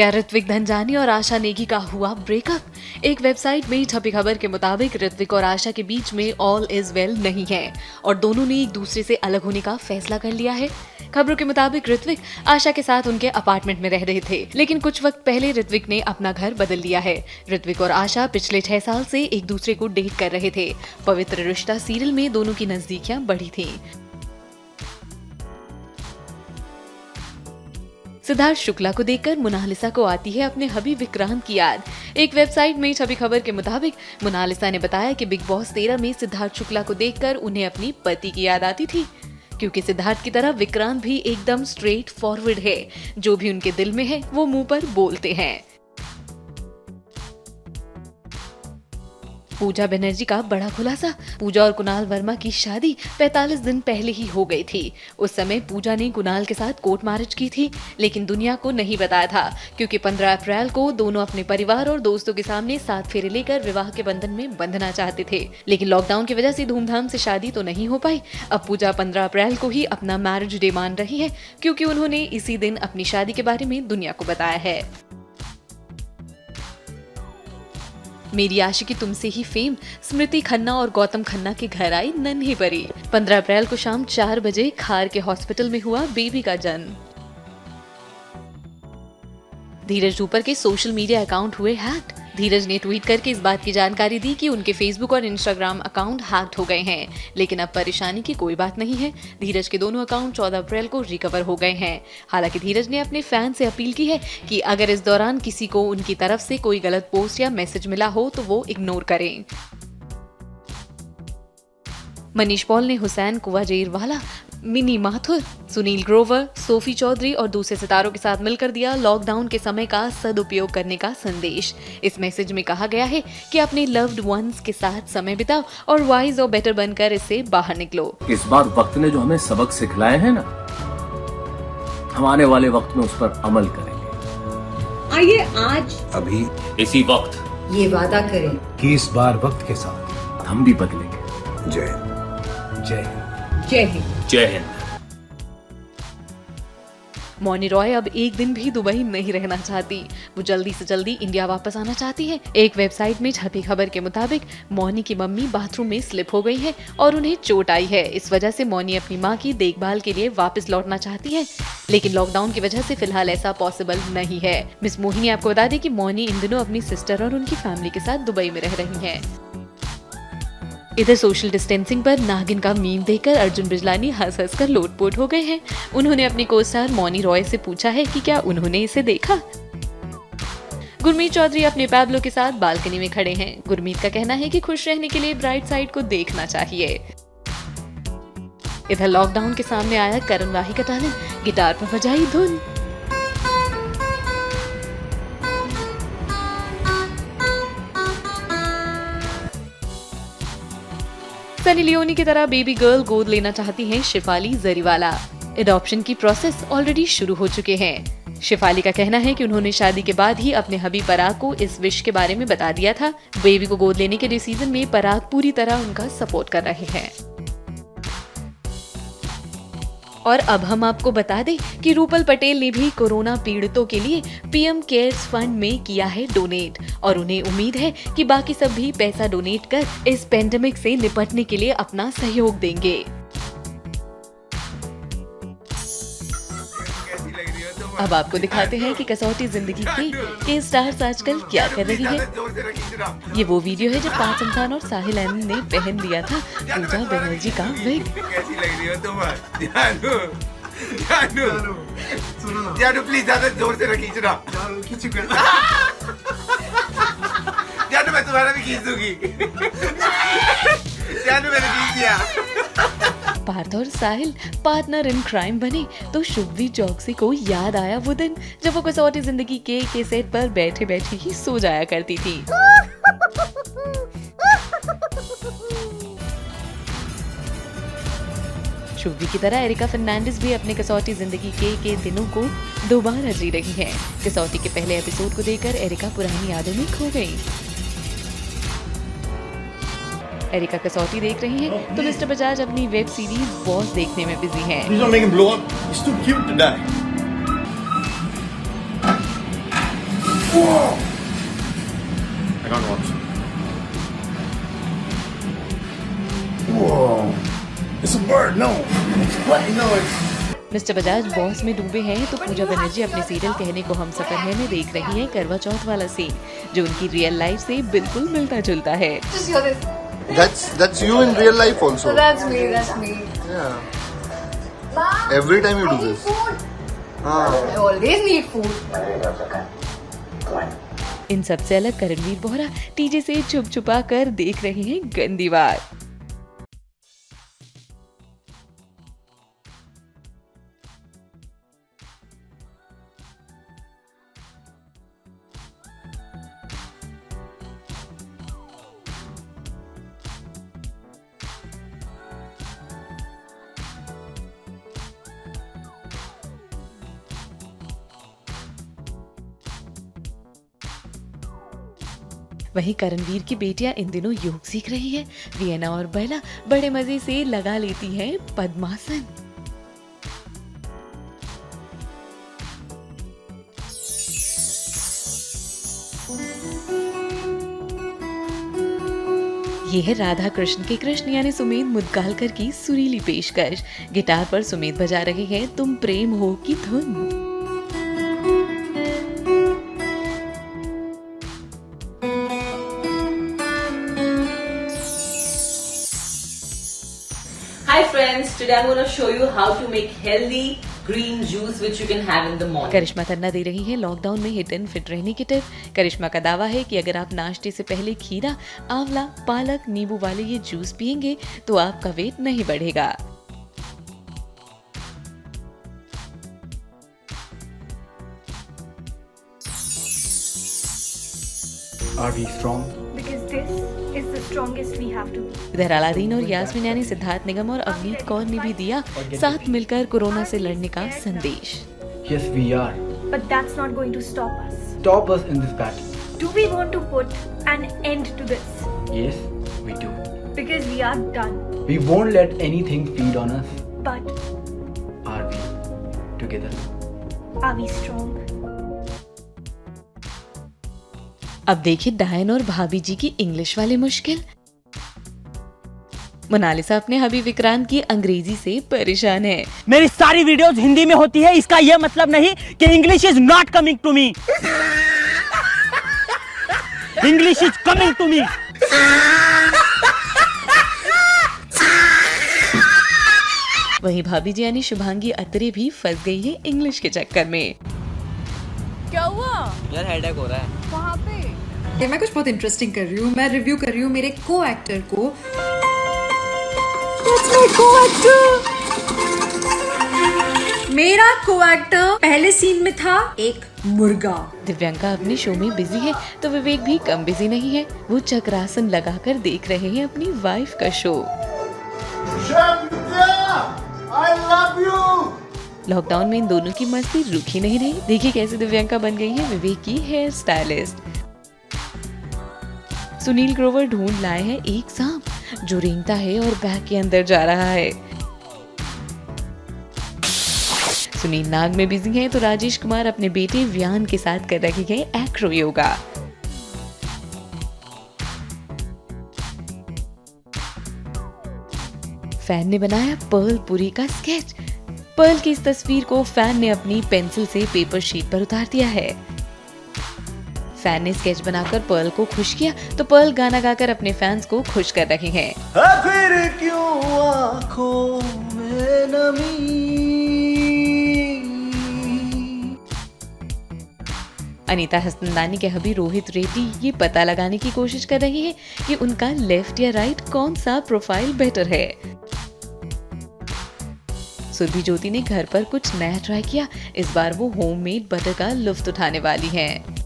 क्या ऋत्विक धनजानी और आशा नेगी का हुआ ब्रेकअप? एक वेबसाइट में छपी खबर के मुताबिक ऋत्विक और आशा के बीच में ऑल इज वेल नहीं है और दोनों ने एक दूसरे से अलग होने का फैसला कर लिया है। खबरों के मुताबिक ऋत्विक आशा के साथ उनके अपार्टमेंट में रह रहे थे, लेकिन कुछ वक्त पहले ऋत्विक ने अपना घर बदल लिया है। ऋत्विक और आशा पिछले 6 साल से एक दूसरे को डेट कर रहे थे। पवित्र रिश्ता सीरियल में दोनों की नजदीकियां बढ़ी थी। सिद्धार्थ शुक्ला को देखकर मोनालिसा को आती है अपने हबी विक्रांत की याद। एक वेबसाइट में छपी खबर के मुताबिक मोनालिसा ने बताया कि बिग बॉस 13 में सिद्धार्थ शुक्ला को देखकर उन्हें अपनी पति की याद आती थी, क्योंकि सिद्धार्थ की तरह विक्रांत भी एकदम स्ट्रेट फॉरवर्ड है। जो भी उनके दिल में है वो मुंह पर बोलते हैं। पूजा बनर्जी का बड़ा खुलासा। पूजा और कुणाल वर्मा की शादी 45 दिन पहले ही हो गई थी। उस समय पूजा ने कुणाल के साथ कोर्ट मैरिज की थी, लेकिन दुनिया को नहीं बताया था, क्योंकि 15 अप्रैल को दोनों अपने परिवार और दोस्तों के सामने 7 फेरे लेकर विवाह के बंधन में बंधना चाहते थे। लेकिन लॉकडाउन की वजह से धूमधाम से शादी तो नहीं हो पाई। अब पूजा 15 अप्रैल को ही अपना मैरिज डे मान रही है, क्योंकि उन्होंने इसी दिन अपनी शादी के बारे में दुनिया को बताया है। मेरी आशिकी तुमसे ही फेम स्मृति खन्ना और गौतम खन्ना के घर आई नन्ही परी। 15 अप्रैल को शाम 4 बजे खार के हॉस्पिटल में हुआ बेबी का जन्म। धीरज रूपर के सोशल मीडिया अकाउंट हुए हैक। धीरज ने ट्वीट करके इस बात की जानकारी दी कि उनके फेसबुक और इंस्टाग्राम अकाउंट हैक्ड हो गए हैं, लेकिन अब परेशानी की कोई बात नहीं है। धीरज के दोनों अकाउंट 14 अप्रैल को रिकवर हो गए हैं। हालांकि धीरज ने अपने फैन से अपील की है कि अगर इस दौरान किसी को उनकी तरफ से कोई गलत पोस्ट या मैसेज मिला हो तो वो इग्नोर करें। मनीष पॉल ने हुसैन कुवाजेरवाला, मिनी माथुर, सुनील ग्रोवर, सोफी चौधरी और दूसरे सितारों के साथ मिलकर दिया लॉकडाउन के समय का सदुपयोग करने का संदेश। इस मैसेज में कहा गया है कि अपने लव्ड वंस के साथ समय बिताओ और वाइज और बेटर बनकर इससे बाहर निकलो। इस बार वक्त ने जो हमें सबक सिखलाए हैं ना, हम आने वाले वक्त में उस पर अमल करेंगे। आइए आज अभी इसी वक्त ये वादा करें कि इस बार वक्त के साथ हम भी बदलेंगे। जय हिंद। जय हिंद। जय हिंद। जय हिंद। मौनी रॉय अब एक दिन भी दुबई नहीं रहना चाहती। वो जल्दी से जल्दी इंडिया वापस आना चाहती है। एक वेबसाइट में छपी खबर के मुताबिक मौनी की मम्मी बाथरूम में स्लिप हो गई है और उन्हें चोट आई है। इस वजह से मौनी अपनी मां की देखभाल के लिए वापस लौटना चाहती है, लेकिन लॉकडाउन की वजह से फिलहाल ऐसा पॉसिबल नहीं है। मिस मोहिनी आपको बता दें कि मौनी इन दिनों अपनी सिस्टर और उनकी फैमिली के साथ दुबई में रह रही है। इधर सोशल डिस्टेंसिंग पर नागिन का मीम देखकर अर्जुन बिजलानी हंस कर लोटपोट हो गए हैं। उन्होंने अपनी को-स्टार मौनी रॉय से पूछा है कि क्या उन्होंने इसे देखा। गुरमीत चौधरी अपने पैब्लो के साथ बालकनी में खड़े हैं। गुरमीत का कहना है कि खुश रहने के लिए ब्राइट साइड को देखना चाहिए। इधर लॉकडाउन के सामने आया करण राही का टैलेंट, गिटार पर बजाई धुन। सनी लियोनी की तरह बेबी गर्ल गोद लेना चाहती हैं शेफाली जरीवाला। एडॉप्शन की प्रोसेस ऑलरेडी शुरू हो चुके हैं। शेफाली का कहना है कि उन्होंने शादी के बाद ही अपने हबी पराग को इस विश के बारे में बता दिया था। बेबी को गोद लेने के डिसीजन में पराग पूरी तरह उनका सपोर्ट कर रहे हैं। और अब हम आपको बता दें कि रूपल पटेल ने भी कोरोना पीड़ितों के लिए पीएम केयर्स फंड में किया है डोनेट और उन्हें उम्मीद है कि बाकी सब भी पैसा डोनेट कर इस पेंडेमिक से निपटने के लिए अपना सहयोग देंगे। अब आपको दिखाते हैं कि कसौटी जिंदगी के स्टार्स आजकल क्या कर रही है। ये वो वीडियो है जब 5 इंसान और साहिल एन ने पहन लिया था पूजा बनर्जी का विग। कैसी लग रही हो तुम? जानू प्लीज ज्यादा जोर से खींच रहा। जानू मैं तुम्हारा भी खींच दूंगी। जानू मैंने खींच दिया। पार्थ और साहिल पार्टनर इन क्राइम बने तो शुभवी चौकसी को याद आया वो दिन जब वो कसौटी जिंदगी के सेट पर बैठे बैठे ही सो जाया करती थी। शुभवी की तरह एरिका फर्नांडिस भी अपने कसौटी जिंदगी के दिनों को दोबारा जी रही है। कसौटी के पहले एपिसोड को देखकर एरिका पुरानी यादों में खो गई। एरिका कसौटी देख रही हैं तो मिस्टर बजाज अपनी वेब सीरीज बॉस देखने में बिजी हैं। I can't watch. Whoa. It's a bird. No. No, it's. Mister Bajaj boss में डूबे हैं तो पूजा बनर्जी अपने सीरियल कहने को हम सफर है में देख रही हैं करवा चौथ वाला सीन, जो उनकी रियल लाइफ से बिल्कुल मिलता जुलता है। Just hear this. That's you in real life also. So that's me. Yeah. Every time you do this. I always need food. इन सबसे अलग करणवीर बोहरा टीजे से छुप छुपा कर देख रहे हैं गंदी बात। वहीं करणवीर की बेटियां इन दिनों योग सीख रही हैं। वियना और बेला बड़े मजे से लगा लेती हैं पद्मासन। ये है राधा कृष्ण के कृष्ण यानी सुमेध मुदगालकर की सुरीली पेशकश। गिटार पर सुमेध बजा रहे हैं तुम प्रेम हो की धुन। Hi friends, today I'm going to show you how to make healthy green juice which you can have in the morning. Karishma Tanna दे रही हैं लॉकडाउन में हिट एंड फिट रहने की टिप। करिश्मा का दावा है कि अगर आप नाश्ते से पहले खीरा, आंवला, पालक, नींबू वाले ये जूस पिएंगे तो आपका वेट नहीं बढ़ेगा। Are we strong? Because this is the strongest we have to be. इधर अलादीन और यास्मीन यानी सिद्धार्थ निगम और अवनीत कौर ने भी दिया साथ मिलकर कोरोना से लड़ने का संदेश। Yes, we are. But that's not going to stop us. Stop us in this battle. Do we want to put an end to this? Yes, we do. Because we are done. We won't let anything feed on us. But Are we together? are we strong? अब देखिए डायन और भाभी जी की English वाली मुश्किल। Mona Lisa अपने हबी विक्रांत की अंग्रेजी से परेशान है। मेरी सारी वीडियोस हिंदी में होती है, इसका यह मतलब नहीं कि English is not coming to me. English is coming to me. वहीं भाभी जी यानी शुभांगी अत्रे भी फंस गई है इंग्लिश के चक्कर में। क्या हुआ? यार हेडेक हो रहा है। वहाँ पे मैं कुछ बहुत इंटरेस्टिंग कर रही हूँ। मैं रिव्यू कर रही हूँ मेरे को एक्टर को। मेरा को एक्टर पहले सीन में था एक मुर्गा। दिव्यांका अपने शो में बिजी है तो विवेक भी कम बिजी नहीं है। वो चक्रासन लगाकर देख रहे हैं अपनी वाइफ का शो। लॉकडाउन में इन दोनों की मस्ती रुक ही नहीं रही। देखिए कैसे दिव्यांका बन गई है विवेक की हेयर स्टाइलिस्ट। सुनील ग्रोवर ढूंढ लाए हैं एक सांप जो रेंगता है और बैग के अंदर जा रहा है। सुनील नाग में बिजी हैं तो राजेश कुमार अपने बेटे व्यान के साथ कर रहे हैं एक्रो योगा। फैन ने बनाया पर्ल पुरी का स्केच। पर्ल की इस तस्वीर को फैन ने अपनी पेंसिल से पेपर शीट पर उतार दिया है। फैन ने स्केच बनाकर पर्ल को खुश किया तो पर्ल गाना गाकर अपने फैंस को खुश कर रहे हैं। फिर क्यों आँखों में नमी। अनीता हसनंदानी के हबी रोहित रेड्डी ये पता लगाने की कोशिश कर रही है कि उनका लेफ्ट या राइट कौन सा प्रोफाइल बेटर है। सुरभि ज्योति ने घर पर कुछ नया ट्राई किया। इस बार वो होममेड बटर का लुत्फ उठाने वाली हैं।